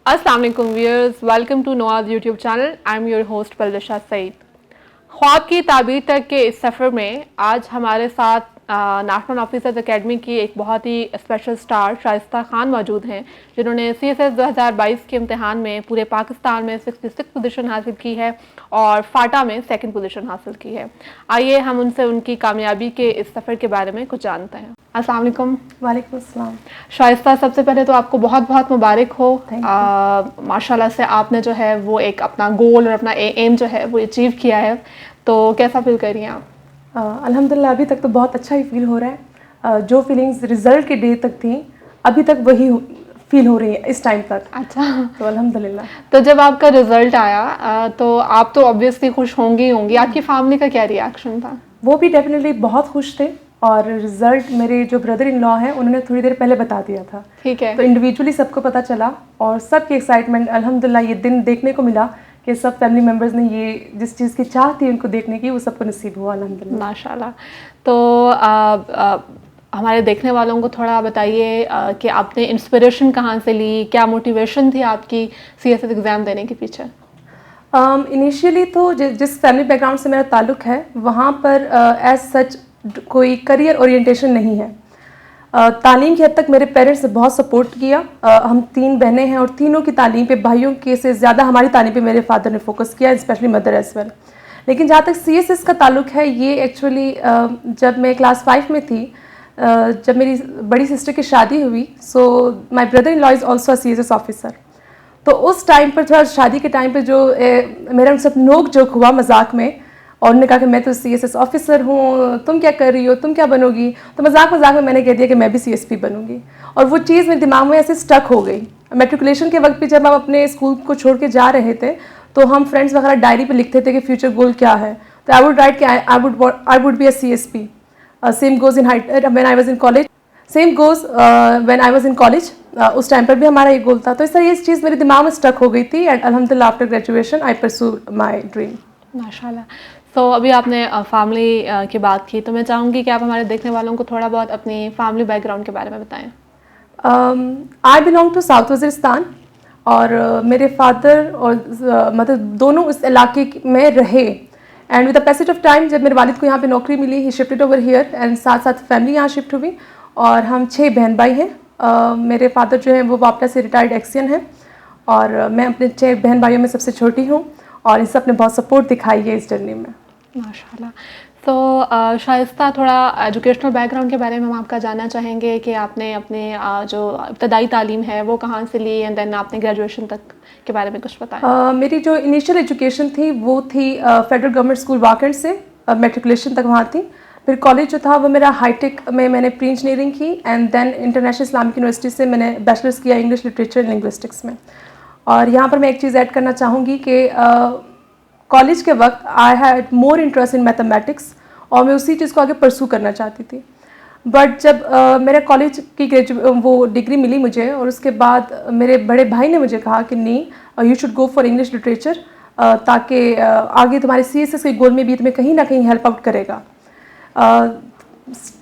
अस्सलाम वालेकुम viewers, welcome to Nawaz YouTube channel. I am your host Baldisha Saeed. ख्वाब की ताबीर तक के इस सफ़र में आज हमारे साथ नेशनल ऑफिसर्स एकेडमी की एक बहुत ही स्पेशल स्टार शाइस्ता खान मौजूद हैं, जिन्होंने CSS 2022 के इम्तिहान में पूरे पाकिस्तान में 66 पोजीशन हासिल की है और फाटा में 2nd पोजीशन हासिल की है। आइए हम उनसे उनकी कामयाबी के इस सफ़र के बारे में कुछ जानते हैं। अस्सलाम वालेकुम। वालेकुम अस्सलाम। शाइस्ता, सबसे पहले तो आपको बहुत बहुत मुबारक हो। माशाल्लाह से आपने जो है वो एक अपना गोल और अपना एम जो है वो अचीव किया है, तो कैसा फील कर रही हैं आप? अल्हम्दुलिल्लाह अभी तक तो बहुत अच्छा ही फील हो रहा है। जो फीलिंग्स रिज़ल्ट के डे तक थी अभी तक वही फील हो रही है इस टाइम तक। अच्छा, तो अल्हम्दुलिल्लाह। तो जब आपका रिजल्ट आया तो आप तो ऑब्वियसली खुश होंगी होंगी, आपकी फैमिली का क्या रिएक्शन था? वो भी डेफिनेटली बहुत खुश थे और रिज़ल्ट मेरे जो ब्रदर इन लॉ हैं उन्होंने थोड़ी देर पहले बता दिया था। ठीक है। तो इंडिविजुअली सबको पता चला और सबकी एक्साइटमेंट, अल्हम्दुलिल्लाह ये दिन देखने को मिला कि सब फैमिली मेम्बर्स ने ये जिस चीज़ की चाह थी उनको देखने की वो सबको नसीब हुआ अल्हम्दुलिल्लाह। माशाल्लाह। तो हमारे देखने वालों को थोड़ा बताइए कि आपने इंस्पिरेशन कहाँ से ली, क्या मोटिवेशन थी आपकी CSS एग्ज़ाम देने के पीछे? इनिशियली तो जिस फैमिली बैकग्राउंड से मेरा ताल्लुक़ है वहाँ पर एज सच कोई करियर ओरिएंटेशन नहीं है। तालीम की हद तक मेरे पेरेंट्स ने बहुत सपोर्ट किया। हम 3 बहनें हैं और तीनों की तालीम पे भाइयों के से ज़्यादा हमारी तालीम पे मेरे फादर ने फोकस किया, स्पेशली मदर एज वेल। लेकिन जहाँ तक CSS का ताल्लुक़ है, ये एक्चुअली जब मैं क्लास 5 में थी, जब मेरी बड़ी सिस्टर की शादी हुई, so my brother in law is also a CSS officer. तो उस टाइम पर थोड़ा शादी के टाइम पे जो मेरा उनसे नोक जोक हुआ मजाक में, और उन्होंने कहा कि मैं तो CSS ऑफिसर हूँ, तुम क्या कर रही हो, तुम क्या बनोगी? तो मजाक मजाक में मैंने कह दिया कि मैं भी CSP बनूंगी, और वो चीज़ मेरे दिमाग में ऐसे स्टक हो गई। मैट्रिकुलेशन के वक्त भी जब हम अपने स्कूल को छोड़ के जा रहे थे तो हम फ्रेंड्स वगैरह डायरी पे लिखते थे कि फ्यूचर गोल क्या है। तो आई वुड राइट कि I would be a CSP। Same goes in when I was in college, same goes when I was in college. उस टाइम पर भी हमारा ये गोल था। तो इस तरह ये चीज़ मेरे दिमाग में स्टक हो गई थी एंड अल्हम्दुलिल्लाह after graduation I pursued my dream. माशाल्लाह। तो अभी आपने फैमिली की बात की, तो मैं चाहूँगी कि आप हमारे देखने वालों को थोड़ा बहुत अपनी फैमिली बैकग्राउंड के बारे में बताएं। I belong to south Waziristan और मेरे फादर और मदर दोनों इस इलाके में रहे। And with the passage of time जब मेरे वालिद को यहाँ पे नौकरी मिली, he shifted over here and साथ साथ फैमिली यहाँ शिफ्ट हुई और हम 6 बहन भाई हैं। मेरे फादर जो हैं वो वापस से रिटायर्ड एक्सियन हैं और मैं अपने 6 बहन भाइयों में सबसे छोटी हूँ और इन सब ने बहुत सपोर्ट दिखाई है इस जर्नी में। माशाल्लाह। तो शाइस्ता, थोड़ा एजुकेशनल बैकग्राउंड के बारे में हम आपका जानना चाहेंगे कि आपने अपने जो इब्तदाई तालीम है वो कहाँ से ली एंड देन आपने ग्रेजुएशन तक के बारे में कुछ बताया। मेरी जो इनिशियल एजुकेशन थी वो थी फेडरल गवर्नमेंट स्कूल वाकंड से, मैट्रिकुलेशन तक वहाँ थी। फिर कॉलेज जो था वो मेरा हाईटेक में मैंने प्री इंजीनियरिंग की and then international Islamic university से मैंने बैचलर्स किया इंग्लिश लिटरेचर एंड लिंग्विस्टिक्स में। और यहाँ पर मैं एक चीज़ ऐड करना चाहूँगी कि कॉलेज के वक्त I had more interest in mathematics और मैं उसी चीज़ को आगे परसू करना चाहती थी। बट जब मेरे कॉलेज की वो डिग्री मिली मुझे और उसके बाद मेरे बड़े भाई ने मुझे कहा कि नहीं, you should go for English literature, ताकि आगे तुम्हारे CSS के गोल में भी तुम्हें कहीं ना कहीं हेल्प आउट करेगा।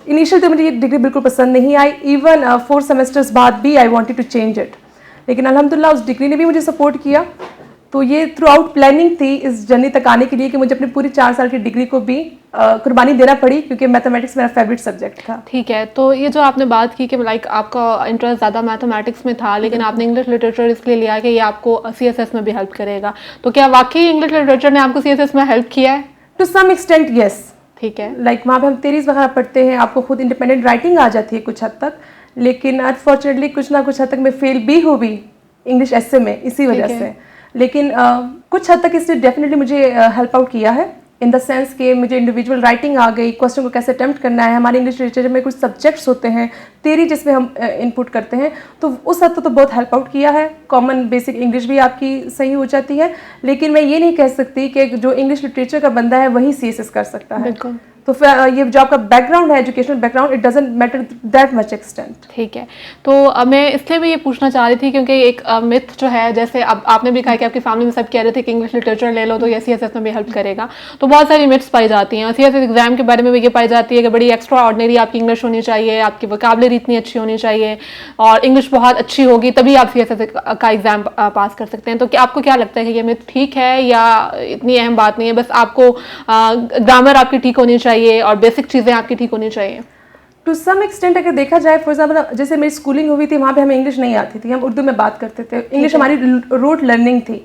इनिशियल तो मुझे ये डिग्री बिल्कुल पसंद नहीं आई, इवन 4 सेमेस्टर्स बाद भी I wanted to change it, लेकिन अल्हम्दुलिल्लाह उस डिग्री ने भी मुझे सपोर्ट किया। तो ये थ्रू आउट प्लानिंग थी इस जर्नी तक आने के लिए कि मुझे अपनी पूरी 4 साल की डिग्री को भी कुर्बानी देना पड़ी क्योंकि मैथमेटिक्स मेरा फेवरेट सब्जेक्ट था। ठीक है। तो ये जो आपने बात की कि लाइक आपका इंटरेस्ट ज़्यादा मैथमेटिक्स में था, लेकिन आपने इंग्लिश लिटरेचर इसलिए लिया कि ये आपको CSS में भी हेल्प करेगा, तो क्या वाकई इंग्लिश लिटरेचर ने आपको CSS में हेल्प किया है? To some extent yes. ठीक है। लाइक वहाँ पे हम theories वगैरह पढ़ते हैं, आपको खुद इंडिपेंडेंट राइटिंग आ जाती है कुछ हद तक, लेकिन अनफॉर्चुनेटली कुछ ना कुछ हद तक मैं फेल भी हो भी इंग्लिश ऐसे में इसी वजह से। लेकिन कुछ हद तक इसने डेफिनेटली मुझे हेल्प आउट किया है इन द सेंस कि मुझे इंडिविजुअल राइटिंग आ गई, क्वेश्चन को कैसे अटेम्प्ट करना है। हमारे इंग्लिश लिटरेचर में कुछ सब्जेक्ट्स होते हैं थ्योरी जिसमें हम इनपुट करते हैं, तो उस हद तक तो बहुत हेल्प आउट किया है। कॉमन बेसिक इंग्लिश भी आपकी सही हो जाती है, लेकिन मैं ये नहीं कह सकती कि जो इंग्लिश लिटरेचर का बंदा है वही CSS कर सकता है। तो फिर ये जो आपका बैकग्राउंड है, educational background, it doesn't matter that much extent. ठीक है, तो मैं इसलिए भी ये पूछना चाह रही थी क्योंकि एक मिथ जो है, जैसे अब आपने भी कहा कि आपकी फैमिली में सब कह रहे थे कि इंग्लिश लिटरेचर ले लो तो ये CSS में भी हेल्प करेगा, तो बहुत सारी मिथ्स पाई जाती हैं। CSS एग्जाम के बारे में भी ये पाई जाती है कि बड़ी एक्स्ट्रा ऑर्डिनरी आपकी इंग्लिश होनी चाहिए, आपकी वोकैबुलरी इतनी अच्छी होनी चाहिए और इंग्लिश बहुत अच्छी होगी तभी आप CSS का एग्जाम पास कर सकते हैं। तो क्या आपको क्या लगता है कि ये मिथ ठीक है या इतनी अहम बात नहीं है, बस आपको ग्रामर आपकी ठीक होनी चाहिए और बेसिक चीज़ें आपकी ठीक होनी चाहिए? टू सम एक्सटेंट अगर देखा जाए, फॉर एग्जाम्पल जैसे मेरी स्कूलिंग हुई थी, वहाँ पे हमें इंग्लिश नहीं आती थी, हम उर्दू में बात करते थे, इंग्लिश हमारी रूट लर्निंग थी।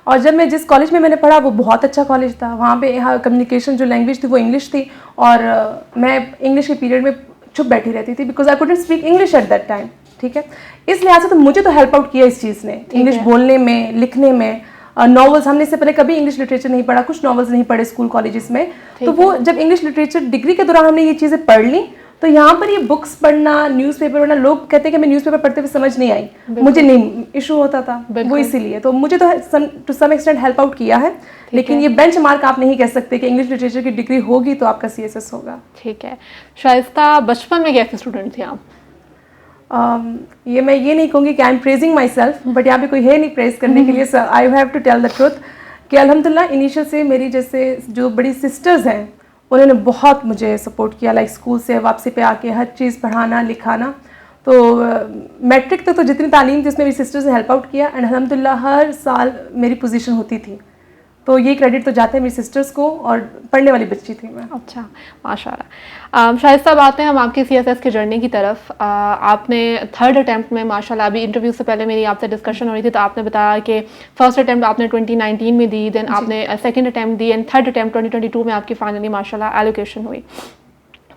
और जब मैं जिस कॉलेज में मैंने पढ़ा वो बहुत अच्छा कॉलेज था, वहाँ पे यहाँ कम्युनिकेशन जो लैंग्वेज थी वो इंग्लिश थी, और मैं इंग्लिश के पीरियड में चुप बैठी रहती थी because I couldn't speak English at that time. ठीक है, इस लिहाज से तो मुझे तो हेल्प आउट किया इस चीज़ ने, इंग्लिश बोलने में, लिखने में। नॉवेल्स, हमने इससे पहले कभी इंग्लिश लिटरेचर नहीं पढ़ा, कुछ नॉवेल्स नहीं पढ़े स्कूल कॉलेजेस में, तो वो जब इंग्लिश लिटरेचर डिग्री के दौरान हमने ये चीज़ें पढ़ ली, तो यहाँ पर ये बुक्स पढ़ना, न्यूज़पेपर पढ़ना, लोग कहते हैं कि मैं न्यूज़पेपर पढ़ते हुए समझ नहीं आई, मुझे नहीं इशू होता था वो, इसीलिए तो मुझे तो to some extent help out किया है। लेकिन ये बेंचमार्क आप नहीं कह सकते कि इंग्लिश लिटरेचर की डिग्री होगी तो आपका CSS होगा। ठीक है, शाइस्ता बचपन में कैसे स्टूडेंट थी आप? ये मैं ये नहीं कहूँगी कि I am praising myself, but यहाँ पे कोई है नहीं प्रेज करने के लिए, so I have to tell the truth कि अल्हम्दुलिल्लाह इनिशियल से मेरी जैसे जो बड़ी सिस्टर्स हैं उन्होंने बहुत मुझे सपोर्ट किया, लाइक स्कूल से वापसी पे आके हर चीज़ पढ़ाना लिखाना। तो मैट्रिक तक तो जितनी तालीम थी उसमें मेरी सिस्टर्स ने हेल्प आउट किया, एंड अल्हम्दुलिल्लाह हर साल मेरी पोजीशन होती थी, तो ये क्रेडिट तो जाता है मेरी सिस्टर्स को, और पढ़ने वाली बच्ची थी मैं। अच्छा, माशाल्लाह। शाइस्ता, अब आते हैं हम आपकी CSS की जर्नी की तरफ। आपने 3rd अटैम्प्ट में माशाल्लाह, अभी इंटरव्यू से पहले मेरी आपसे डिस्कशन हो रही थी तो आपने बताया कि फर्स्ट अटैम्प्ट आपने 2019 में दी, देन आपने second attempt the, and 3rd attempt 2022 में आपकी फाइनली माशाल्लाह एलोकेशन हुई।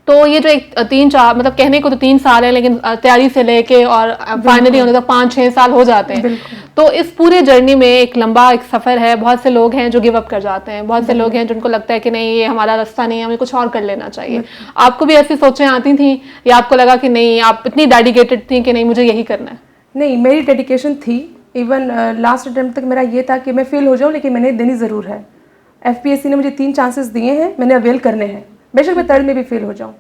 तो ये जो एक 3-4 मतलब कहने को तो 3 साल है, लेकिन तैयारी से लेके और फाइनली होने तक 5-6 साल हो जाते हैं। तो इस पूरे जर्नी में एक लंबा एक सफ़र है, बहुत से लोग हैं जो गिव अप कर जाते हैं, बहुत से लोग हैं जिनको लगता है कि नहीं ये हमारा रास्ता नहीं है, हमें कुछ और कर लेना चाहिए। आपको भी ऐसी सोचें आती थी या आपको लगा कि नहीं आप इतनी डेडिकेटेड थी कि नहीं मुझे यही करना है? नहीं, मेरी डेडिकेशन थी। इवन लास्ट अटैम्प्ट तक मेरा ये था कि मैं फेल हो जाऊँ लेकिन मैंने देनी ज़रूर है। FPSC ने मुझे 3 चांसेस दिए हैं, मैंने अवेल करने हैं, बेशक मैं 3rd में भी फेल हो जाऊँ।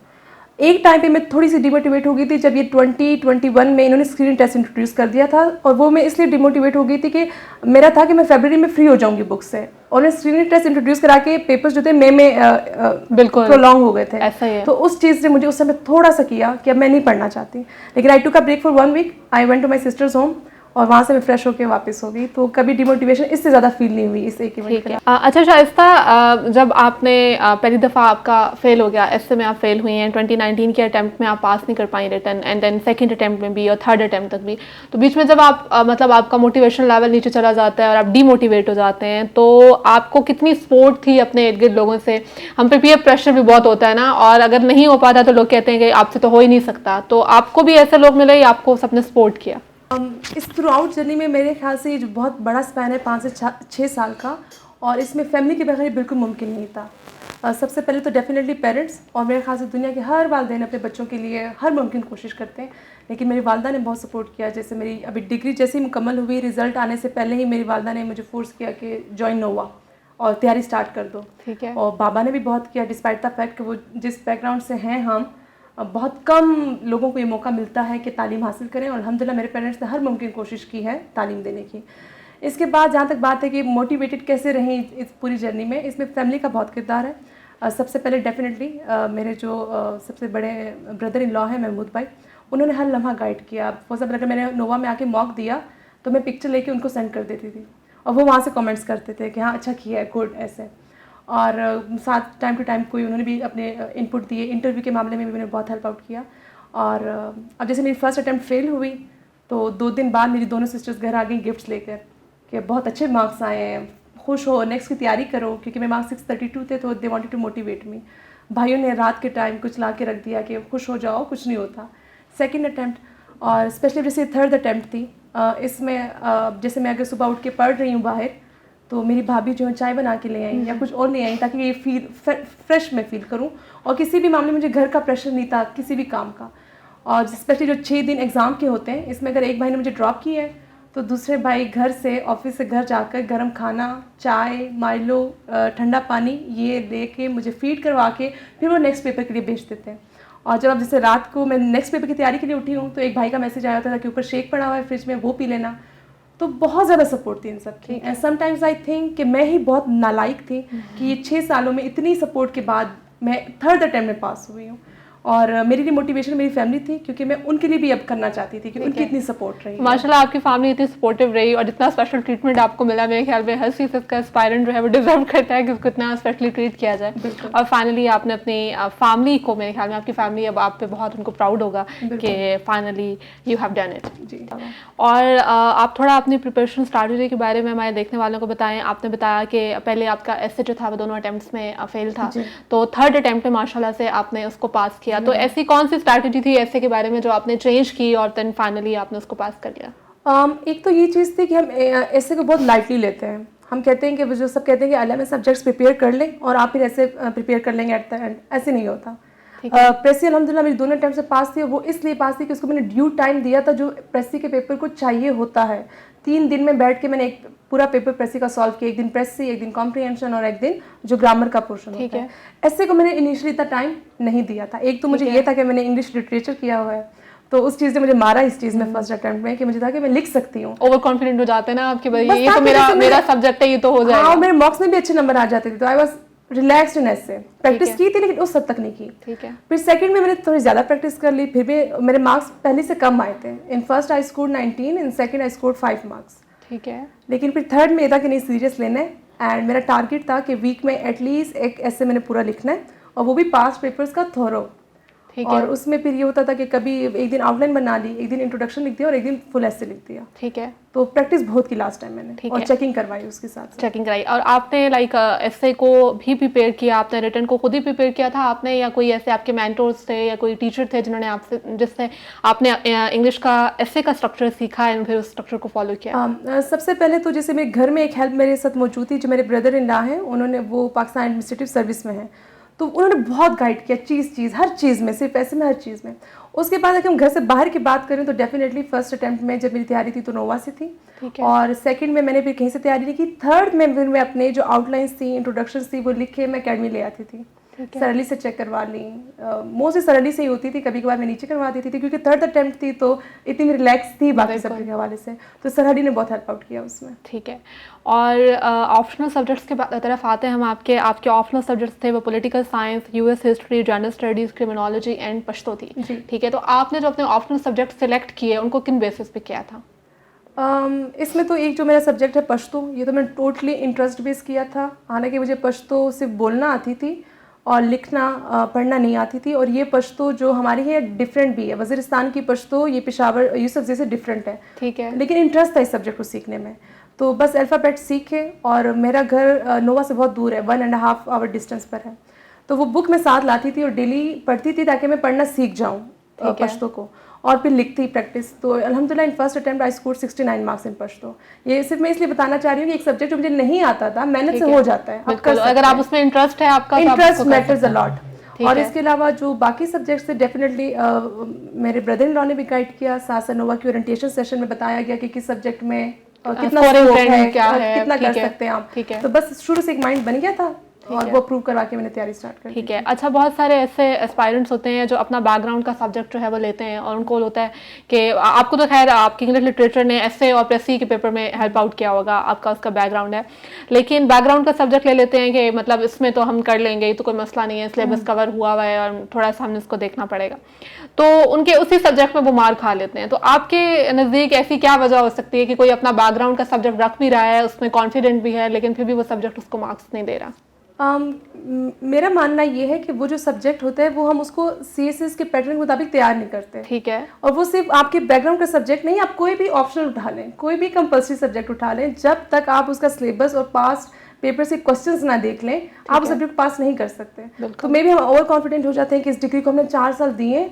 एक टाइम पे मैं थोड़ी सी डिमोटिवेट हो गई थी जब ये 2021 में इन्होंने स्क्रीन टेस्ट इंट्रोड्यूस कर दिया था, और वो मैं इसलिए डिमोटिवेट हो गई थी कि मेरा था कि मैं फरवरी में फ्री हो जाऊंगी बुक से, और उन्होंने स्क्रीन टेस्ट इंट्रोड्यूस करा के पेपर्स जो थे मई में बिल्कुल प्रोलॉन्ग हो गए थे। ऐसा ही है। तो उस चीज़ से मुझे उस समय थोड़ा सा किया कि अब मैं नहीं पढ़ना चाहती, लेकिन I took a break for 1 week, I went to my sister's home, और वहाँ से मैं फ्रेश होकर वापस हो गई, तो कभी डिमोटिवेशन इससे ज़्यादा फील नहीं हुई इस एक इवेंट के लिए। अच्छा शाइस्ता, जब आपने पहली दफ़ा आपका फेल हो गया, ऐसे में आप फेल हुई हैं, 2019 के अटैम्प्ट में आप पास नहीं कर पाई return, and then second attempt में भी और 3rd अटैम्प्ट तक भी, तो बीच में जब आप मतलब आपका मोटिवेशन लेवल नीचे चला जाता है और आप डीमोटिवेट हो जाते हैं, तो आपको कितनी सपोर्ट थी अपने इर्द गिर्द लोगों से? हम पे पीयर प्रेशर भी बहुत होता है ना, और अगर नहीं हो पाता तो लोग कहते हैं कि आपसे तो हो ही नहीं सकता, तो आपको भी ऐसे लोग मिले या आपको सबने सपोर्ट किया? इस थ्रू आउट जर्नी में मेरे ख्याल से ये जो बहुत बड़ा स्पैन है 5 से 6 साल का, और इसमें फैमिली के बगैर बिल्कुल मुमकिन नहीं था। सबसे पहले तो डेफिनेटली पेरेंट्स, और मेरे ख्याल से दुनिया के हर वालिदैन अपने बच्चों के लिए हर मुमकिन कोशिश करते हैं, लेकिन मेरी वालदा ने बहुत सपोर्ट किया। जैसे मेरी अभी डिग्री जैसे ही मुकम्मल हुई, रिज़ल्ट आने से पहले ही मेरी वालदा ने मुझे फोर्स किया कि जॉइन नोवा और तैयारी स्टार्ट कर दो। ठीक है। और बाबा ने भी बहुत किया, डिस्पाइट द फैक्ट कि वो जिस बैकग्राउंड से हैं हम, बहुत कम लोगों को ये मौका मिलता है कि तालीम हासिल करें, और अल्हम्दुलिल्लाह मेरे पेरेंट्स ने हर मुमकिन कोशिश की है तालीम देने की। इसके बाद जहाँ तक बात है कि मोटिवेटेड कैसे रहें इस पूरी जर्नी में, इसमें फैमिली का बहुत किरदार है। सबसे पहले डेफिनेटली मेरे जो सबसे बड़े ब्रदर इन लॉ हैं महमूद भाई, उन्होंने हर लम्हा गाइड किया। फॉर एग्जाम्पल अगर मैंने नोवा में आके मॉक दिया तो मैं पिक्चर लेके उनको सेंड कर देती थी, और वो वहाँ से कमेंट्स करते थे कि हाँ अच्छा किया है, गुड, ऐसे। और साथ टाइम टू टाइम कोई उन्होंने भी अपने इनपुट दिए, इंटरव्यू के मामले में भी मैंने बहुत हेल्प आउट किया। और अब जैसे मेरी फर्स्ट अटैम्प्ट फेल हुई तो 2 दिन बाद मेरी दोनों सिस्टर्स घर आ गई गिफ्ट्स लेकर कि बहुत अच्छे मार्क्स आए हैं, खुश हो, नेक्स्ट की तैयारी करो, क्योंकि मेरे मार्क्स 632 थे, तो they wanted to motivate me. भाइयों ने रात के टाइम कुछ ला के रख दिया कि खुश हो जाओ, कुछ नहीं होता। सेकंड अटैम्प्ट, और स्पेशली जैसे 3rd अटैम्प्ट थी, इसमें जैसे मैं अगर सुबह उठ के पढ़ रही हूँ बाहर, तो मेरी भाभी जो है चाय बना के ले आई या कुछ और ले आई, ताकि ये फील फ्रेश मैं फील करूँ। और किसी भी मामले में मुझे घर का प्रेशर नहीं था किसी भी काम का। और स्पेशली जो 6 दिन एग्ज़ाम के होते हैं, इसमें अगर एक भाई ने मुझे ड्रॉप किया है तो दूसरे भाई घर से, ऑफिस से घर जाकर गर्म खाना, चाय, माइलो, ठंडा पानी ये लेके मुझे फीड करवा के फिर वो नेक्स्ट पेपर के लिए भेज देते हैं। और जब अब जैसे रात को मैं नेक्स्ट पेपर की तैयारी के लिए उठी हूँ तो एक भाई का मैसेज आया था कि ऊपर शेक पड़ा हुआ है फ्रिज में, वो पी लेना। तो बहुत ज़्यादा सपोर्ट थी इन सब की। एंड समटाइम्स आई थिंक कि मैं ही बहुत नालायक थी कि ये 6 सालों में इतनी सपोर्ट के बाद मैं 3rd अटेम्प्ट में पास हुई हूँ। और मेरे लिए मोटिवेशन मेरी फैमिली थी, क्योंकि मैं उनके लिए भी अब करना चाहती थी कि उनकी इतनी सपोर्ट रही। माशाल्लाह आपकी फैमिली इतनी सपोर्टिव रही और जितना स्पेशल ट्रीटमेंट आपको मिला, मेरे ख्याल में हर चीज़ इसका एस्पायरेंट जो है वो डिजर्व करता है कि उसको इतना स्पेशली ट्रीट किया जाए। और फाइनली आपने अपनी फैमिली को, मेरे ख्याल में आपकी फैमिली अब आप पे बहुत उनको प्राउड होगा कि finally you have done it. जी। और आप थोड़ा अपनी प्रिपरेशन स्ट्रैटेजी के बारे में हमारे देखने वालों को बताएं। आपने बताया कि पहले आपका एसे जो था वो दोनों अटेम्प्ट्स में फेल था, तो 3rd अटेम्प्ट में माशाल्लाह से आपने उसको पास किया। तो ऐसी कौन सी स्ट्रैटेजी थी ऐसे के बारे में जो आपने चेंज की और देन फाइनली आपने उसको पास कर लिया? एक तो ये चीज़ थी कि हम ऐसे को बहुत लाइटली लेते हैं। हम कहते हैं कि जो सब कहते हैं कि अलग में सब्जेक्ट्स प्रिपेयर कर लें और आप फिर ऐसे प्रिपेयर कर लेंगे एट द एंड, ऐसे नहीं होता। प्रेसी अल्हम्दुलिल्लाह मेरी दोनों अटेम्प्ट से पास थी। वो इसलिए पास थी कि उसको मैंने ड्यू टाइम दिया था जो प्रेसी के पेपर को चाहिए होता है। 3 दिन में बैठ के मैंने एक पूरा पेपर प्रेसी का सॉल्व किया। एक दिन प्रेसी, एक दिन कॉम्प्रिहेंशन और एक दिन जो ग्रामर का पोर्शन होता है। ऐसे को मैंने इनिशियली इतना टाइम नहीं दिया था। एक तो मुझे ये था कि मैंने इंग्लिश लिटरेचर किया हुआ है, तो उस चीज़ ने मुझे मारा इस चीज़ में 1st अटेम्प्ट में कि मुझे था कि मैं लिख सकती हूँ। ओवर कॉन्फिडेंट हो जाते हैं ना आपके, भाई ये तो मेरा सब्जेक्ट है, ये तो हो जाएगा। हाँ, मेरे मॉक्स में भी अच्छे नंबर आ जाते थे, तो आई वाज रिलैक्स्ड इन ऐसे। प्रैक्टिस की थी लेकिन उस हद तक नहीं की। ठीक है। फिर सेकंड में मैंने थोड़ी ज़्यादा प्रैक्टिस कर ली, फिर भी मेरे मार्क्स पहले से कम आए थे। In first I scored 19, in second I scored 5 marks. ठीक है। लेकिन फिर 3rd में ये था कि नहीं, सीरियस लेना है। एंड मेरा टारगेट था कि वीक में एटलीस्ट एक ऐसे मैंने पूरा लिखना है, और वो भी पास्ट पेपर्स का थोरो। और उसमें फिर ये होता था कि कभी एक दिन आउटलाइन बना ली, एक दिन इंट्रोडक्शन लिख दिया और एक दिन फुल ऐसे लिख दिया। ठीक है। तो प्रैक्टिस बहुत की लास्ट टाइम मैंने, और चेकिंग करवाई उसके साथ। चेकिंग कराई। और आपने लाइक एसे को भी प्रिपेयर किया, आपने रिटर्न को खुद ही प्रिपेयर किया था आपने, या कोई ऐसे आपके मेंटर्स थे या कोई टीचर थे जिन्होंने आपसे, जिससे आपने इंग्लिश का एसे का स्ट्रक्चर सीखा और फिर उस स्ट्रक्चर को फॉलो किया? सबसे पहले तो जैसे मेरे घर में एक हेल्प मेरे साथ मौजूद थी, जो मेरे ब्रदर इन लॉ हैं, उन्होंने, वो पाकिस्तान एडमिनिस्ट्रेटिव सर्विस में हैं, तो उन्होंने बहुत गाइड किया हर चीज़ में, सिर्फ ऐसे में हर चीज़ में। उसके बाद अगर हम घर से बाहर की बात करें तो डेफिनेटली 1st अटेम्प्ट में जब मेरी तैयारी थी तो नोवा से थी। और सेकंड में मैंने फिर कहीं से तैयारी नहीं की। 3rd में फिर मैं अपने जो आउटलाइंस थी, इंट्रोडक्शन थी, वो लिख के मैं अकेडमी ले आती थी। सरली से चेक करवा ली, मोस्टली सरली से ही होती थी, कभी कभार मैं नीचे करवा देती थी, क्योंकि 3rd अटेम्प्ट थी तो इतनी रिलैक्स थी बाकी सब के हवाले से, तो सरहदी ने बहुत हेल्प आउट किया उसमें। ठीक है। और ऑप्शनल सब्जेक्ट्स के तरफ आते हैं हम। आपके ऑप्शनल सब्जेक्ट्स थे वो political science, US history, general studies, criminology and Pashto थी। ठीक है। तो आपने जो अपने ऑप्शनल सब्जेक्ट सेलेक्ट किए उनको किन बेसिस पे किया था? इसमें तो एक जो मेरा सब्जेक्ट है पश्तो, ये तो मैंने टोटली इंटरेस्ट बेस किया था। हालांकि मुझे पश्तो सिर्फ बोलना आती थी और लिखना पढ़ना नहीं आती थी। और ये पश्तो जो हमारी है डिफरेंट भी है, वज़ीरिस्तान की पश्तो, ये पेशावर यूसुफ जैसे डिफरेंट है। ठीक है। लेकिन इंटरेस्ट था इस सब्जेक्ट को सीखने में, तो बस अल्फ़ाबेट सीखे। और मेरा घर नोवा से बहुत दूर है, 1.5 आवर डिस्टेंस पर है, तो वो बुक मैं साथ लाती थी और डेली पढ़ती थी ताकि मैं पढ़ना सीख जाऊँ पश्तो को, और फिर लिखती प्रैक्टिस। तो अल्हम्दुलिल्लाह इन 1st attempt I score 69 marks in Pashto. ये सिर्फ मैं इसलिए बताना चाह रही हूँ कि एक सब्जेक्ट जो मुझे नहीं आता था, मेहनत से हो जाता है। अगर आप उसमें इंटरेस्ट है आपका, इंटरेस्ट मैटर्स अ लॉट। और इसके अलावा जो बाकी सब्जेक्ट्स थे डेफिनेटली मेरे ब्रदर इन लॉ ने भी गाइड किया। साथ नोवा की ओरिएंटेशन सेशन में बताया गया कि किस सब्जेक्ट में कितना स्कोप है, कितना कर सकते हैं आप। तो बस शुरू से एक माइंड बन गया था और वो प्रूव करवा के मैंने तैयारी स्टार्ट कर दी। ठीक है। अच्छा, बहुत सारे ऐसे एस्पायरेंट्स होते हैं जो अपना बैकग्राउंड का सब्जेक्ट जो है वो लेते हैं और उनको होता है कि आपको तो खैर आपकी इंग्लिश लिटरेचर ने एसे और प्रेसी के पेपर में हेल्प आउट किया होगा, आपका उसका बैकग्राउंड है, लेकिन बैकग्राउंड का सब्जेक्ट ले लेते हैं कि मतलब इसमें तो हम कर लेंगे, तो कोई मसला नहीं है, सिलेबस कवर हुआ हुआ है और थोड़ा सा हमने इसको देखना पड़ेगा, तो उनके उसी सब्जेक्ट में वो मार खा लेते हैं। तो आपके नज़दीक ऐसी क्या वजह हो सकती है कि कोई अपना बैकग्राउंड का सब्जेक्ट रख भी रहा है, उसमें कॉन्फिडेंट भी है, लेकिन फिर भी वो सब्जेक्ट उसको मार्क्स नहीं दे रहा? मेरा मानना ये है कि वो जो सब्जेक्ट होता है वो हम उसको CSS के पैटर्न के मुताबिक तैयार नहीं करते। ठीक है। और वो सिर्फ आपके बैकग्राउंड का सब्जेक्ट नहीं, आप कोई भी ऑप्शनल उठा लें, कोई भी कंपल्सरी सब्जेक्ट उठा लें, जब तक आप उसका सिलेबस और पास्ट पेपर से क्वेश्चंस ना देख लें, आप उस सब्जेक्ट पास नहीं कर सकते। तो मे भी हम ओवर कॉन्फिडेंट हो जाते हैं कि इस डिग्री को हमने 4 साल दिए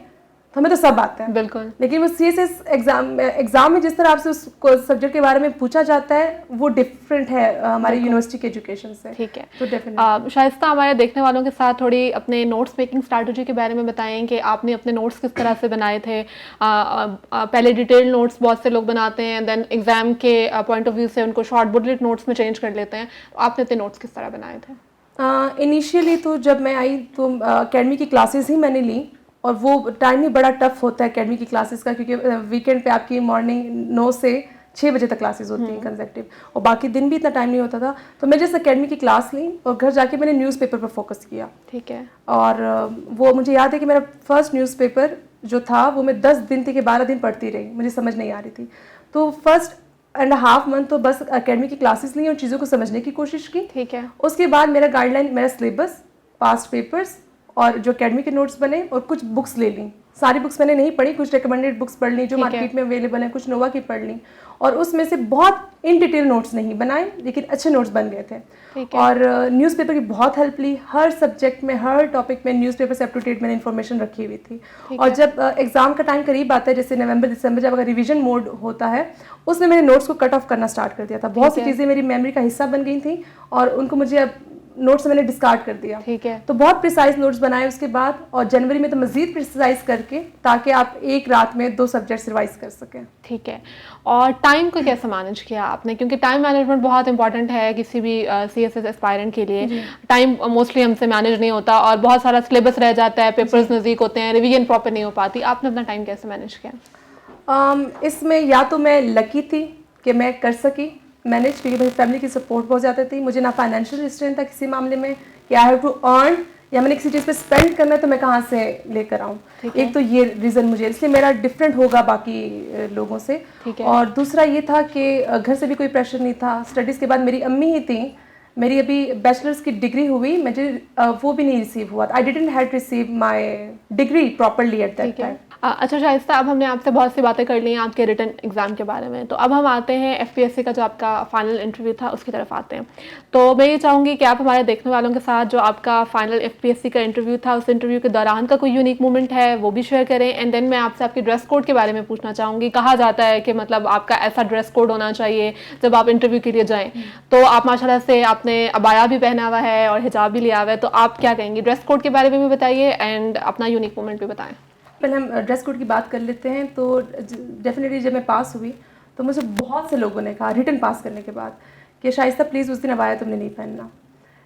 तो हमें तो सब आता है बिल्कुल। लेकिन वो CSS एग्जाम में जिस तरह आपसे उस सब्जेक्ट के बारे में पूछा जाता है वो डिफरेंट है हमारी यूनिवर्सिटी के एजुकेशन से। ठीक है, तो डेफिनेटली शाइस्ता हमारे देखने वालों के साथ थोड़ी अपने नोट्स मेकिंग स्ट्रैटेजी के बारे में बताएं कि आपने अपने नोट्स किस तरह से बनाए थे। पहले डिटेल नोट्स बहुत से लोग बनाते हैं, देन एग्जाम के पॉइंट ऑफ व्यू से उनको शॉर्ट बुलेट नोट्स में चेंज कर लेते हैं। तो आपने अपने नोट्स किस तरह बनाए थे? इनिशियली तो जब मैं आई तो अकेडमी की क्लासेस ही मैंने ली और वो टाइम ही बड़ा टफ होता है अकेडमी की क्लासेस का, क्योंकि वीकेंड पे आपकी मॉर्निंग 9 से 6 बजे तक क्लासेस होती हैं कंसेक्टिव, और बाकी दिन भी इतना टाइम नहीं होता था। तो मैं जैसे अकेडमी की क्लास ली और घर जाके मैंने न्यूज़पेपर पर फोकस किया। ठीक है। और वो मुझे याद है कि मेरा फर्स्ट न्यूज़पेपर जो था वो मैं 10 दिन थी कि 12 दिन पढ़ती रही, मुझे समझ नहीं आ रही थी। तो फर्स्ट एंड हाफ मंथ तो बस अकेडमी की क्लासेस ली और चीज़ों को समझने की कोशिश की। ठीक है। उसके बाद मेरा गाइडलाइन, मेरा सिलेबस, पास्ट पेपर्स और जो अकेडमी के नोट्स बने और कुछ बुक्स ले ली। सारी बुक्स मैंने नहीं पढ़ी, कुछ रिकमेंडेड बुक्स पढ़ ली जो मार्केट में अवेलेबल है, कुछ नोवा की पढ़ ली, और उसमें से बहुत इन डिटेल नोट्स नहीं बनाए लेकिन अच्छे नोट्स बन गए थे। और न्यूज़पेपर की बहुत हेल्प ली, हर सब्जेक्ट में हर टॉपिक में न्यूज़पेपर से अप टू डेट मैंने इन्फॉर्मेशन रखी हुई थी। और जब एग्जाम का टाइम करीब आता है, जैसे नवंबर दिसंबर, जब अगर रिवीजन मोड होता है, उसमें मैंने नोट्स को कट ऑफ करना स्टार्ट कर दिया था। बहुत सी चीज़ें मेरी मेमोरी का हिस्सा बन गई थी और उनको मुझे अब नोट्स मैंने डिस्कार्ड कर दिया। ठीक है। तो बहुत प्रिसाइज नोट्स बनाए उसके बाद, और जनवरी में तो मजीद प्रिसाइज करके, ताकि आप एक रात में 2 सब्जेक्ट्स रिवाइज कर सकें। ठीक है। और टाइम को कैसे मैनेज किया आपने, क्योंकि टाइम मैनेजमेंट बहुत इंपॉर्टेंट है किसी भी CSS एस्पायरेंट के लिए। टाइम मोस्टली हमसे मैनेज नहीं होता और बहुत सारा सिलेबस रह जाता है, पेपर्स नज़दीक होते हैं, रिवीजन प्रॉपर नहीं हो पाती। आपने अपना टाइम कैसे मैनेज किया? इसमें या तो मैं लकी थी कि मैं कर सकी मैनेज, क्योंकि मेरी फैमिली की सपोर्ट बहुत ज़्यादा थी। मुझे ना फाइनेंशियल रिस्ट्रेंट था किसी मामले में कि आई हैव टू अर्न, या मैंने किसी चीज़ पे स्पेंड करना है तो मैं कहाँ से लेकर आऊँ। एक तो ये रीज़न मुझे, इसलिए मेरा डिफरेंट होगा बाकी लोगों से। और दूसरा ये था कि घर से भी कोई प्रेशर नहीं था। स्टडीज़ के बाद मेरी अम्मी ही थी, मेरी अभी बैचलर्स की डिग्री हुई, मुझे वो भी नहीं रिसीव हुआ। I didn't have to receive my degree properly at that time. अच्छा शाइस्ता, अब हमने आपसे बहुत सी बातें कर ली हैं आपके रिटन एग्जाम के बारे में, तो अब हम आते हैं FPSC का जो आपका फाइनल इंटरव्यू था उसकी तरफ आते हैं। तो मैं ये चाहूँगी कि आप हमारे देखने वालों के साथ जो आपका फाइनल FPSC का इंटरव्यू था, उस इंटरव्यू के दौरान का कोई यूनिक मोमेंट है वो भी शेयर करें। एंड देन मैं आपसे आपके ड्रेस कोड के बारे में पूछना चाहूँगी। कहा जाता है कि मतलब आपका ऐसा ड्रेस कोड होना चाहिए जब आप इंटरव्यू के लिए जाएँ। तो आप माशाल्लाह से आपने अबाया भी पहना हुआ है और हिजाब भी लिया हुआ है, तो आप क्या कहेंगी? ड्रेस कोड के बारे में भी बताइए एंड अपना यूनिक मोमेंट भी बताएं। पहले हम ड्रेस कोड की बात कर लेते हैं। तो डेफिनेटली जब मैं पास हुई तो मुझे बहुत से लोगों ने कहा रिटन पास करने के बाद कि शाइस्ता प्लीज़ उस दिन अबाया तुमने नहीं पहनना।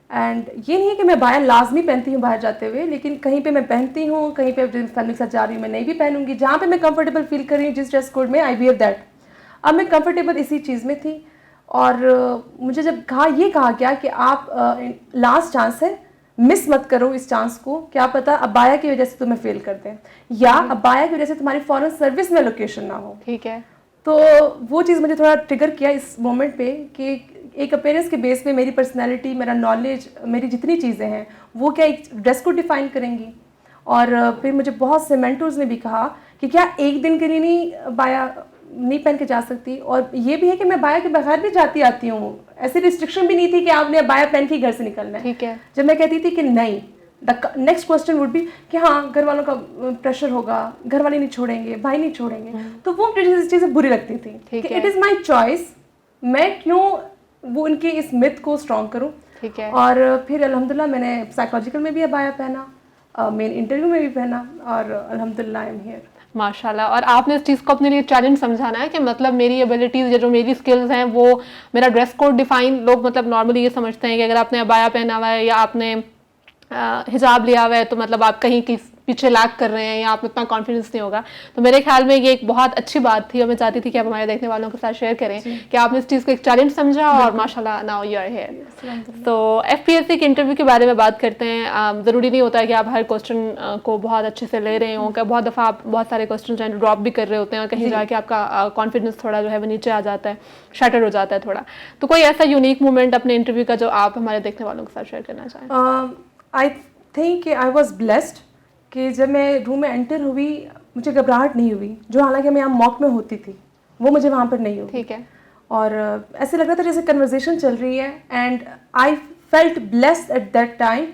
एंड ये नहीं है कि मैं अबाया लाजमी पहनती हूँ बाहर जाते हुए, लेकिन कहीं पे मैं पहनती हूँ, कहीं पे फैमिली के साथ जा रही हूँ मैं नहीं भी पहनूंगी। जहाँ पे मैं कंफर्टेबल फील कर रही हूँ जिस ड्रेस कोड में, आई वियर दैट। अब मैं कंफर्टेबल इसी चीज़ में थी और मुझे जब कहा गया कि आप लास्ट चांस है, मिस मत करो इस चांस को, क्या पता अबाया की वजह से तुम्हें फेल कर दें या अबाया की वजह से तुम्हारी फॉरेन सर्विस में लोकेशन ना हो। ठीक है। तो वो चीज़ मुझे थोड़ा ट्रिगर किया इस मोमेंट पे कि एक अपीयरेंस के बेस पे मेरी पर्सनालिटी, मेरा नॉलेज, मेरी जितनी चीज़ें हैं वो क्या एक ड्रेस को डिफाइन करेंगी। और फिर मुझे बहुत से मेंटर्स ने भी कहा कि क्या एक दिन के लिए नहीं अबाया नहीं पहन के जा सकती। और ये भी है कि मैं अबाया के बगैर भी जाती आती हूँ, ऐसी रिस्ट्रिक्शन भी नहीं थी कि आपने अबाया पहन के घर से निकलना है। ठीक है। जब मैं कहती थी कि नहीं, the next question would be कि हाँ घर वालों का प्रेशर होगा, घर वाले नहीं छोड़ेंगे, भाई नहीं छोड़ेंगे, तो वो चीज़ें बुरी लगती थी कि इट इज़ माई चॉइस, मैं क्यों वो उनकी इस मिथ को स्ट्रॉन्ग करूँ। ठीक है। और फिर अल्हम्दुलिल्लाह मैंने साइकोलॉजिकल में भी अबाया पहना, मेन इंटरव्यू में भी पहना और अल्हम्दुलिल्लाह आई एम हियर। माशाल्लाह। और आपने इस चीज़ को अपने लिए चैलेंज समझाना है कि मतलब मेरी एबिलिटीज़ या जो मेरी स्किल्स हैं वो मेरा ड्रेस कोड डिफाइन, लोग मतलब नॉर्मली ये समझते हैं कि अगर आपने अबाया पहना हुआ है या आपने हिजाब लिया हुआ है तो मतलब आप कहीं की पीछे लैग कर रहे हैं या आप में इतना कॉन्फिडेंस नहीं होगा। तो मेरे ख्याल में ये एक बहुत अच्छी बात थी और मैं चाहती थी कि आप हमारे देखने वालों के साथ शेयर करें कि आपने इस चीज़ को एक चैलेंज समझा और माशाल्लाह नाउ यू आर हियर। तो FPSC के इंटरव्यू के बारे में बात करते हैं। ज़रूरी नहीं होता है कि आप हर क्वेश्चन को बहुत अच्छे से ले रहे हों, बहुत दफ़ा आप बहुत सारे क्वेश्चन जो है ड्रॉप भी कर रहे होते हैं और कहीं जाके आपका कॉन्फिडेंस थोड़ा जो है वो नीचे आ जाता है, शटर हो जाता है थोड़ा। तो कोई ऐसा यूनिक मोमेंट अपने इंटरव्यू का जो आप हमारे देखने वालों के साथ शेयर करना चाहें? I think I was blessed कि जब मैं रूम में एंटर हुई मुझे घबराहट नहीं हुई, जो हालांकि मैं यहाँ मॉक में होती थी वो मुझे वहाँ पर नहीं हुई। ठीक है। और ऐसे लग रहा था जैसे कन्वर्सेशन चल रही है and I felt blessed eight that time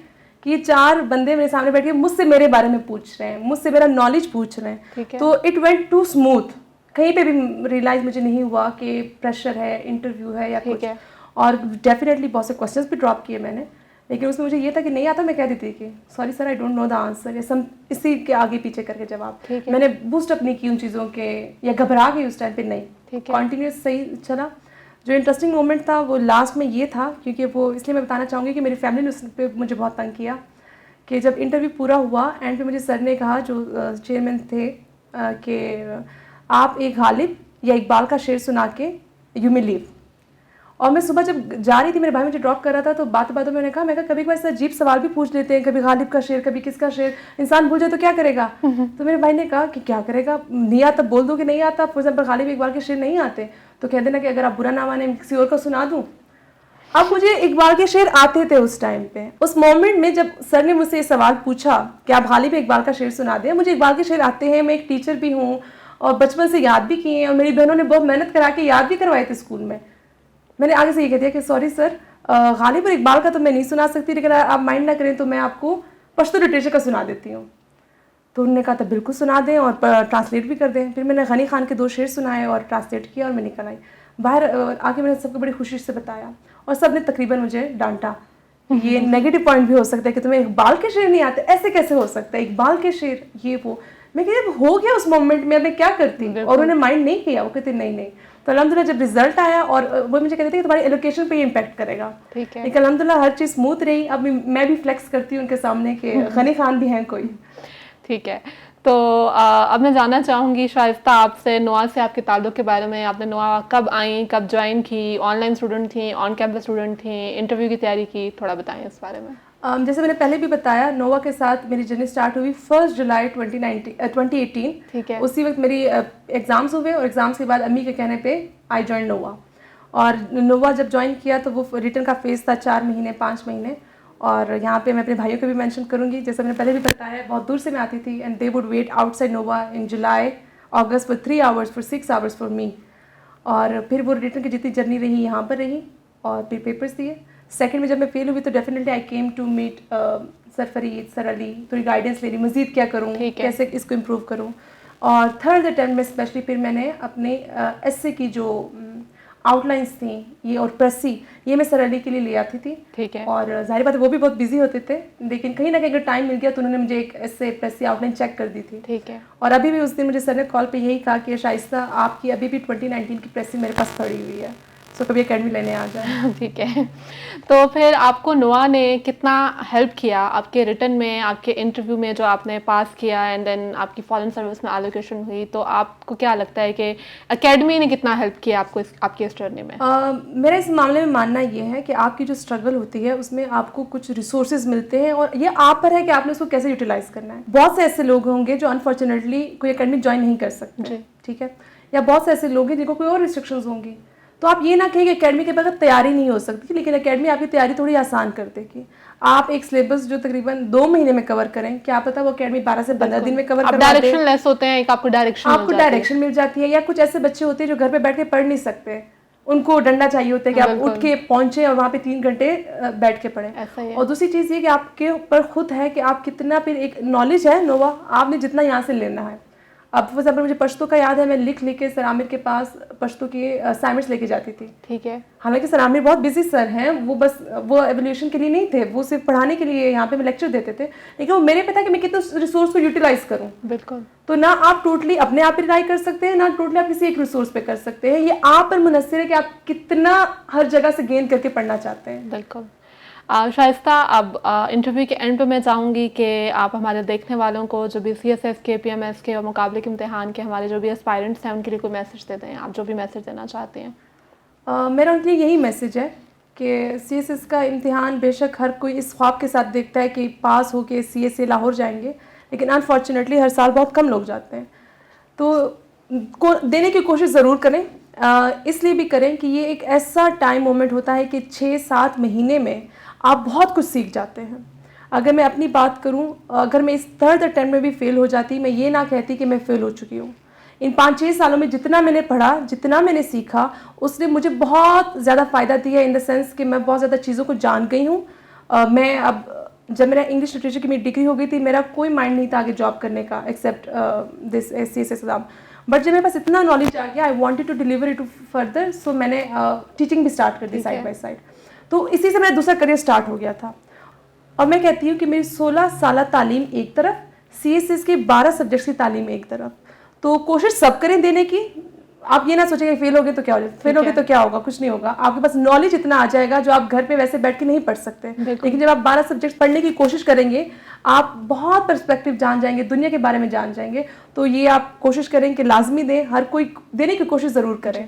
कि ये 4 बंदे मेरे सामने बैठ के मुझसे मेरे बारे में पूछ रहे हैं, मुझसे मेरा नॉलेज पूछ रहे ठीक हैं। है। तो इट वेंट टू स्मूथ, कहीं पे भी रियलाइज मुझे नहीं हुआ कि प्रेशर है, इंटरव्यू है या ठीक कुछ। है। और डेफिनेटली बहुत से क्वेश्चंस भी ड्रॉप किए मैंने, लेकिन उसमें मुझे ये था कि नहीं आता, मैं कह देती कि sorry sir I don't know the answer, या सम इसी के आगे पीछे करके जवाब। ठीक है। मैंने बूस्ट अप नहीं की उन चीज़ों के या घबरा गई उस टाइम पे, नहीं, ठीक है। कॉन्टिन्यूस सही चला। जो इंटरेस्टिंग मोमेंट था वो लास्ट में ये था, क्योंकि वो इसलिए मैं बताना चाहूँगी कि मेरी फैमिली ने उस पर मुझे बहुत तंग किया, कि जब इंटरव्यू पूरा हुआ एंड पे मुझे सर ने कहा, जो चेयरमैन थे, कि आप एक गालिब या इकबाल का शेर सुना के यू मे लीव। और मैं सुबह जब जा रही थी, मेरे भाई मुझे ड्रॉप कर रहा था, तो बातों बातों में मैंने कहा, कभी कभी ऐसा अजीब सवाल भी पूछ लेते हैं, कभी गालिब का शेर, कभी किसका शेर, इंसान भूल जाए तो क्या करेगा। तो मेरे भाई ने कहा कि क्या करेगा, नहीं आता बोल दो कि नहीं आता। फॉर एग्जाम्पल गालिब इकबाल के शेर नहीं आते तो कह देना कि अगर आप बुरा ना माने किसी और का सुना दूँ। अब मुझे इकबाल के शेर आते थे उस टाइम पे। उस मोमेंट में जब सर ने मुझसे ये सवाल पूछा कि आप गालिब इकबाल का शेर सुना दें, मुझे इकबाल के शेर आते हैं, मैं एक टीचर भी हूँ और बचपन से याद भी किए हैं, और मेरी बहनों ने बहुत मेहनत करा के याद भी करवाए थे स्कूल में। मैंने आगे से ये कह दिया कि सॉरी सर, गालिब और इकबाल का तो मैं नहीं सुना सकती, लेकिन आप माइंड ना करें तो मैं आपको पश्तो लिटरेचर का सुना देती हूँ। तो उन्होंने कहा था बिल्कुल सुना दें और ट्रांसलेट भी कर दें। फिर मैंने गनी खान के 2 शेर सुनाए और ट्रांसलेट किया और मैं निकल आई बाहर। आके मैंने सबको बड़ी खुशी से बताया और सब ने तकरीबन मुझे डांटा, ये नेगेटिव पॉइंट भी हो सकता है कि तुम्हें इकबाल के शेर नहीं आते, ऐसे कैसे हो सकता है, इकबाल के शेर ये वो। मैं कहती हो गया उस मोमेंट में, मैं क्या करती। और उन्होंने माइंड नहीं किया, वो कहते नहीं। तो अल्हम्दुलिल्लाह जब रिजल्ट आया, और वो मुझे कहते थे कि तुम्हारी एलोकेशन पे ही इम्पैक्ट करेगा, ठीक है। लेकिन अल्हम्दुलिल्लाह हर चीज़ स्मूथ रही। अब मैं भी फ्लेक्स करती हूँ उनके सामने कि गनी खान भी हैं कोई। ठीक है। तो अब मैं जानना चाहूँगी शाइस्ता आपसे, नोआ से आपके ताल्लुक़ के बारे में। आपने नोआ कब आई, कब ज्वाइन की, ऑनलाइन स्टूडेंट थी, ऑन कैंपस स्टूडेंट थी, इंटरव्यू की तैयारी की, थोड़ा बताएं इस बारे में। जैसे मैंने पहले भी बताया, नोवा के साथ मेरी जर्नी स्टार्ट हुई 1 जुलाई 2018। ठीक है। उसी वक्त मेरी एग्ज़ाम्स हुए और एग्ज़ाम्स के बाद अम्मी के कहने पे आई जॉइन नोवा। और नोवा जब ज्वाइन किया तो वो रिटर्न का फेज़ था 4 महीने 5 महीने। और यहाँ पे मैं अपने भाइयों को भी मेंशन करूँगी, जैसे मैंने पहले भी बताया, बहुत दूर से मैं आती थी and they would wait outside Nova in July August for 3 hours for 6 hours for me. और फिर वो रिटर्न की जितनी जर्नी रही यहाँ पर रही और फिर पेपर्स दिए। सेकंड में जब मैं फेल हुई तो definitely I came to meet sir Farid, sir Ali, थोड़ी गाइडेंस ले ली, मज़ीद क्या करूँ, कैसे इसको इम्प्रूव करूँ। और थर्ड अटैम्प्ट में स्पेशली फिर मैंने अपने एसए की जो आउटलाइंस थी ये और प्रेसी, ये मैं सर अली के लिए ले आती थी। ठीक है। और जाहिर बात है वो भी बहुत बिजी होते थे, लेकिन कहीं ना कहीं अगर टाइम मिल गया तो उन्होंने मुझे एक एसए प्रेसी आउटलाइन चेक कर दी थी। ठीक है। और अभी भी उस दिन मुझे सर ने कॉल पे यही कहा कि शाइस्ता आपकी अभी भी 2019 की प्रेसी मेरे पास पड़ी हुई है, सो कभी अकेडमी लेने आ जाए। ठीक है। तो फिर आपको नोआ ने कितना हेल्प किया आपके रिटर्न में, आपके इंटरव्यू में जो आपने पास किया एंड देन आपकी फॉरेन सर्विस में एलोकेशन हुई, तो आपको क्या लगता है कि एकेडमी ने कितना हेल्प किया आपको आपकी इस जर्नी में? मेरा इस मामले में मानना ये है कि आपकी जो स्ट्रगल होती है उसमें आपको कुछ रिसोर्सेज मिलते हैं और ये आप पर है कि आपने उसको कैसे यूटिलाइज करना है। बहुत से ऐसे लोग होंगे जो अनफॉर्चुनेटली कोई एकेडमी ज्वाइन नहीं कर सकते, ठीक है, या बहुत से ऐसे लोग हैं जिनको कोई और रिस्ट्रिक्शंस होंगी। तो आप ये ना कहें कि एकेडमी के बगैर तैयारी नहीं हो सकती, लेकिन एकेडमी आपकी तैयारी थोड़ी आसान कर देगी। आप एक सिलेबस जो तकरीबन 2 महीने में कवर करें, क्या पता वो एकेडमी 12 से 15 दिन में कवर कर दे। डायरेक्शन लेस होते हैं, एक आपको डायरेक्शन मिल जाती है। या कुछ ऐसे बच्चे होते हैं जो घर पे बैठ के पढ़ नहीं सकते, उनको डंडा चाहिए होता है कि आप उठ के पहुंचे और वहाँ पे 3 घंटे बैठ के पढ़ें। और दूसरी चीज़ ये कि आपके ऊपर खुद है कि आप कितना, फिर एक नॉलेज है नोवा, आपने जितना यहाँ से लेना है। अब फॉर एग्जाम्पल मुझे पश्तो का याद है, मैं लिख के सर आमिर के पास पश्तो के असाइनमेंट्स लेके जाती थी। ठीक है। हालांकि सर आमिर बहुत बिजी सर हैं, वो बस वो एवोल्यूशन के लिए नहीं थे, वो सिर्फ पढ़ाने के लिए यहाँ पे मैं लेक्चर देते थे, लेकिन वो मेरे पे था कि मैं कितने रिसोर्स को यूटिलाइज करूँ। बिल्कुल। तो ना आप टोटली अपने आप रिलाई कर सकते हैं, ना टोटली आप किसी एक रिसोर्स पे कर सकते हैं। ये आप पर मुनस्सिर है कि आप कितना हर जगह से गेन करके पढ़ना चाहते हैं। बिल्कुल। शाइस्ता, अब इंटरव्यू के एंड पे मैं चाहूँगी कि आप हमारे देखने वालों को जो भी CSS के, PMS के और मुकाबले के इम्तिहान के हमारे जो भी एस्पायरेंट्स हैं उनके लिए कोई मैसेज दे दें, आप जो भी मैसेज देना चाहते हैं। मेरा उनके लिए यही मैसेज है कि CSS का इम्तिहान बेशक हर कोई इस ख्वाब के साथ देखता है कि पास हो के CSA लाहौर जाएंगे, लेकिन अनफॉर्चुनेटली हर साल बहुत कम लोग जाते हैं। तो देने की कोशिश ज़रूर करें, इसलिए भी करें कि ये एक ऐसा टाइम मोमेंट होता है कि 6-7 महीने में आप बहुत कुछ सीख जाते हैं। अगर मैं अपनी बात करूं, अगर मैं इस थर्ड अटेम्प्ट में भी फेल हो जाती, मैं ये ना कहती कि मैं फेल हो चुकी हूँ। इन 5-6 सालों में जितना मैंने पढ़ा, जितना मैंने सीखा, उसने मुझे बहुत ज़्यादा फ़ायदा दिया इन द सेंस कि मैं बहुत ज़्यादा चीज़ों को जान गई हूँ। मैं अब जब मेरा इंग्लिश लिटरेचर की मेरी डिग्री हो गई थी, मेरा कोई माइंड नहीं था आगे जॉब करने का except this SCS exam. But जब मेरे पास इतना नॉलेज आ गया, I wanted to deliver it further, so मैंने टीचिंग भी स्टार्ट कर दी साइड बाय साइड। तो इसी से मेरा दूसरा करियर स्टार्ट हो गया था। और मैं कहती हूँ कि मेरी 16 साल तालीम एक तरफ, CSS के 12 सब्जेक्ट्स की तालीम एक तरफ। तो कोशिश सब करें देने की। आप ये ना सोचें कि फेल हो गए तो क्या हो जाए, फेल हो गए तो क्या होगा, कुछ नहीं होगा। आपके पास नॉलेज इतना आ जाएगा जो आप घर पे वैसे बैठ के नहीं पढ़ सकते। लेकिन जब आप 12 सब्जेक्ट्स पढ़ने की कोशिश करेंगे, आप बहुत पर्सपेक्टिव जान जाएंगे, दुनिया के बारे में जान जाएंगे। तो ये आप कोशिश करें कि लाजमी दें, हर कोई देने की कोशिश ज़रूर करें।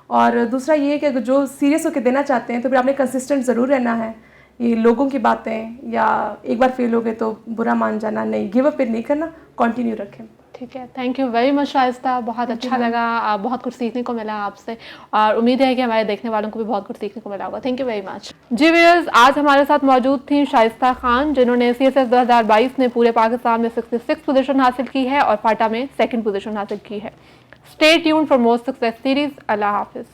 और दूसरा ये कि जो सीरियस होकर देना चाहते हैं तो फिर आपने कंसिस्टेंट ज़रूर रहना है। ये लोगों की बातें या एक बार फेल हो गए तो बुरा मान जाना नहीं, गिव अप नहीं करना, कंटिन्यू रखें। ठीक है, thank you very much Shaista, बहुत अच्छा लगा, बहुत कुछ सीखने को मिला आपसे और उम्मीद है कि हमारे देखने वालों को भी बहुत कुछ सीखने को मिला होगा। Thank you very much. जी व्यूअर्स, आज हमारे साथ मौजूद थी शाइस्ता खान, जिन्होंने CSS 2022 में पूरे पाकिस्तान में 66 पोजीशन हासिल की है और फाटा में 2nd पोजीशन हासिल की है। Stay tuned for more success series. अल्लाह हाफिज़।